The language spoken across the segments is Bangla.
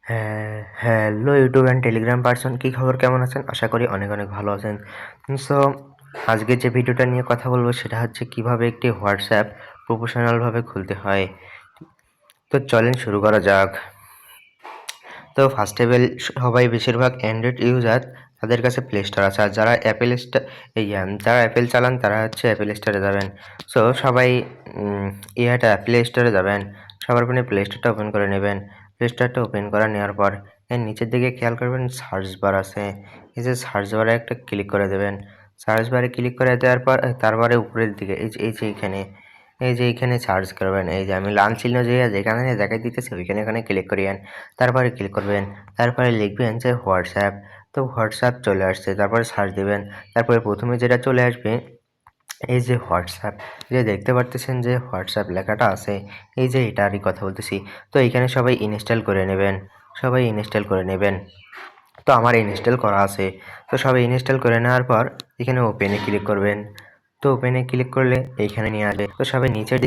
Hello YouTube and Telegram person, কী খবর, কেমন আছেন? আশা করি অনেক অনেক ভালো আছেন। সো আজকে যে ভিডিওটা নিয়ে কথা বলবো সেটা হচ্ছে কিভাবে একটি হোয়াটসঅ্যাপ প্রফেশনালভাবে খুলতে হয়। তো চলেন শুরু করা যাক। তো ফার্স্ট অফ অল, সবাই বেশিরভাগ অ্যান্ড্রয়েড ইউজার, তাদের কাছে প্লে স্টোর আছে। আর যারা যারা অ্যাপেল চালান তারা হচ্ছে অ্যাপেল স্টোরে যাবেন। সো সবাই প্লে স্টোরে যাবেন। সবার ফোনে প্লে স্টোরটা ওপেন করে নেবেন। প্লে স্টোরটা ওপেন করে নেওয়ার পর এর নিচের দিকে খেয়াল করবেন সার্চ বার আছে। এই যে সার্চ বারে একটা ক্লিক করে দেবেন। সার্চ বারে ক্লিক করে দেওয়ার পর তারপরে উপরের দিকে এই যে এইখানে সার্চ করবেন। এই যে আমি লাল চিহ্ন যেখানে দেখাই দিতেছে ওইখানে ক্লিক করিয়েন। তারপরে ক্লিক করবেন। তারপরে লিখবেন যে হোয়াটসঅ্যাপ। তো হোয়াটসঅ্যাপ চলে আসছে। তারপরে সার্চ দেবেন। তারপরে প্রথমে যেটা চলে আসবে এই যে হোয়াটসঅ্যাপ, যে দেখতে পারতেছেন যে হোয়াটসঅ্যাপ লেখাটা আছে, এই যে এটারই কথা বলতেছি। তো এখানে সবাই ইনস্টল করে নেবেন। তো আমার ইনস্টল করা আছে। তো সবাই ইনস্টল করে নেওয়ার পর এখানে ওপেনে ক্লিক করবেন। তো ওপেনে ক্লিক করলে এইখানে নিয়ে আসবে। তো সবাই নিচের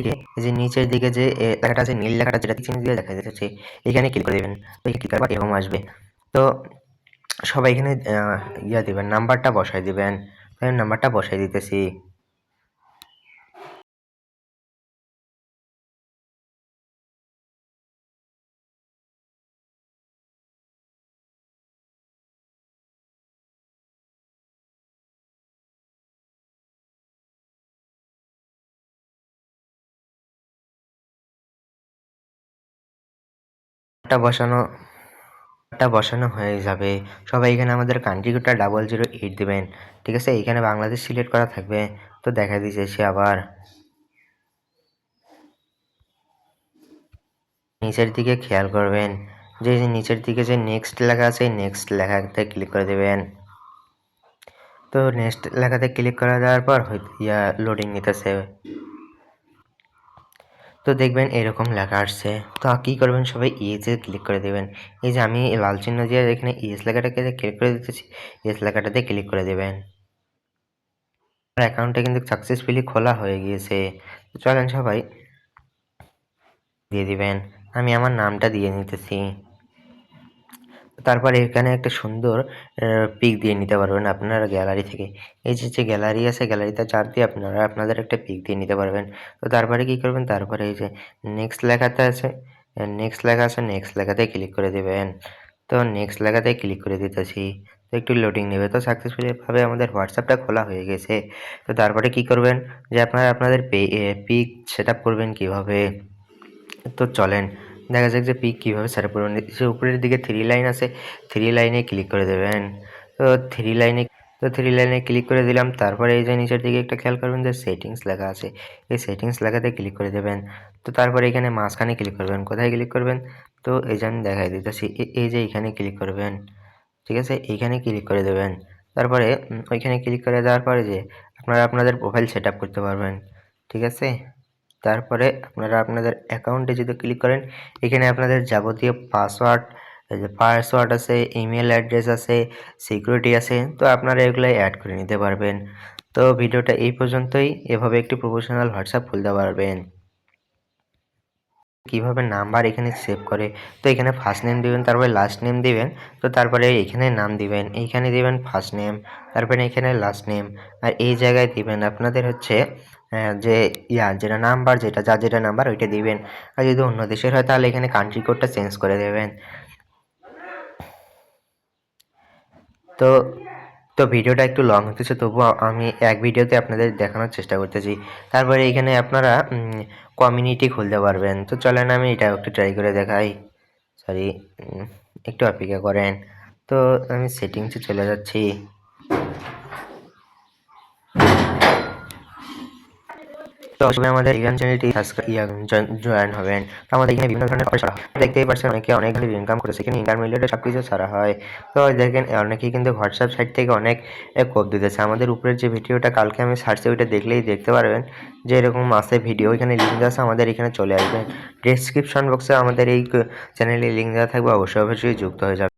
দিকে যে লেখাটা আছে, নীল লেখাটা যেটা চিহ্ন দিয়ে দেখা যাচ্ছে, এখানে ক্লিক করে দেবেন। তো ক্লিক করার পর এরকম আসবে। তো সবাই এখানে দিবেন, নাম্বারটা বসাই দিবেন। আমি নাম্বারটা বসাই দিতেছি। বসানো হয়ে যাবে। সবাই এখানে আমাদের কান্ট্রি কোডটা 008 দিবেন। ঠিক আছে, এইখানে বাংলাদেশ সিলেক্ট করা থাকবে। তো দেখা দিয়েছে আবার নিচের দিকে খেয়াল করবেন যে নিচের দিকে যে নেক্সট লেখা আছে, নেক্সট লেখাতে ক্লিক করে দেবেন। তো নেক্সট লেখাতে ক্লিক করে দেওয়ার পর লোডিং নিতেছে। তো দেখবেন এরকম লেখা আসছে। তো কি করবেন, সবাই ইয়েসে ক্লিক করে দেবেন। এই যে আমি লাল চিহ্ন দিয়ে এখানে ইয়েস লেখাটাকে ক্লিক করে দিতেছি, ইয়েস লেখাটাতে ক্লিক করে দেবেন। অ্যাকাউন্টটা কিন্তু সাকসেসফুলি খোলা হয়ে গিয়েছে। তো চলেন সবাই দিয়ে দিবেন। আমি আমার নামটা দিয়ে নিতেছি। তারপর এখানে একটা সুন্দর পিক দিয়ে নিতে পারবেন আপনারা গ্যালারি থেকে। এই যে গ্যালারি আছে, গ্যালারিতে চাপ দিয়ে আপনারা আপনাদের একটা পিক দিয়ে নিতে পারবেন। তো তারপরে কি করবেন, তারপরে এই যে নেক্সট লেখাতে আছে, নেক্সট লেখা আছে, নেক্সট লেখাতে ক্লিক করে দেবেন। তো নেক্সট লেখাতে ক্লিক করে দিতেছি। তো একটু লোডিং নেবে। তো সাকসেসফুলি ভাবে আমাদের হোয়াটসঅ্যাপটা খোলা হয়ে গেছে। তো তারপরে কি করবেন যে আপনারা আপনাদের পিক সেট আপ করবেন কিভাবে। তো চলেন দেখা যাক যে পিক কীভাবে সেট আপ করবেন। যে উপরের দিকে থ্রি লাইন আছে, থ্রি লাইনে ক্লিক করে দেবেন। তো থ্রি লাইনে ক্লিক করে দিলাম। তারপরে এই যে নিচের দিকে একটা খেয়াল করবেন যে সেটিংস লেখা আছে, এই সেটিংস লেখাতে ক্লিক করে দেবেন। তো তারপরে এখানে মাঝখানে ক্লিক করবেন। কোথায় ক্লিক করবেন, তো এই যে আমি দেখাই দিতেছি, এই যে এইখানে ক্লিক করবেন। ঠিক আছে, এইখানে ক্লিক করে দেবেন। তারপরে ওইখানে ক্লিক করে দেওয়ার পরে যে আপনারা আপনাদের প্রোফাইল সেট আপ করতে পারবেন। ঠিক আছে, তারপরে আপনারা আপনাদের অ্যাকাউন্টে যদি ক্লিক করেন, এখানে আপনাদের যাবতীয় পাসওয়ার্ড আছে, ইমেল অ্যাড্রেস আছে, সিকিউরিটি আছে। তো আপনারা এগুলো অ্যাড করে নিতে পারবেন। তো ভিডিওটা এই পর্যন্তই। এভাবে একটি প্রফেশনাল হোয়াটসঅ্যাপ খুলতে পারবেন। কিভাবে নাম্বার এখানে সেভ করে, তো এখানে ফার্স্ট নেম দিবেন, তারপরে লাস্ট নেম দিবেন। তো তারপরে এখানে নাম দিবেন, এইখানে দিবেন ফার্স্ট নেম, তারপরে এখানে লাস্ট নেম। আর এই জায়গায় দিবেন আপনাদের হচ্ছে যে যেটা নাম্বার, যার যেটা নাম্বার ওইটা দিবেন। আর যদি অন্য দেশের হয় তাহলে এখানে কান্ট্রি কোডটা চেঞ্জ করে দেবেন। তো তো ভিডিওটা একটু লং হতেছে, তবুও আমি এক ভিডিওতে আপনাদের দেখানোর চেষ্টা করতেছি। তারপরে এখানে আপনারা কমিউনিটি খুলতে পারবেন। তো চলেন আমি এটা একটু ট্রাই করে দেখাই। সরি, একটু অপেক্ষা করেন। তো আমি সেটিংসে চলে যাচ্ছি। তো অবশ্যই আমাদের টেলিগ্রাম চ্যানেলটি জয়েন হবেন। তো আমাদের এখানে বিভিন্ন ধরনের অফার দেখতেই পাচ্ছেন, অনেকে অনেক ইনকাম করেছে, এখানে ইন্টারমিডিয়েটে সব কিছু ছাড়া হয়। তো দেখেন অনেকেই কিন্তু হোয়াটসঅ্যাপ সাইট থেকে অনেক কোপ দিতেছে। আমাদের উপরের যে ভিডিওটা কালকে আমি সার্চে ওইটা দেখলেই দেখতে পারবেন যে এরকম আছে ভিডিও, এখানে লিঙ্ক দেওয়া আছে, আমাদের এখানে চলে আসবেন। ডেসক্রিপশন বক্সে আমাদের এই চ্যানেলের লিঙ্ক দেওয়া থাকবে, অবশ্যই যুক্ত হয়ে যাবে।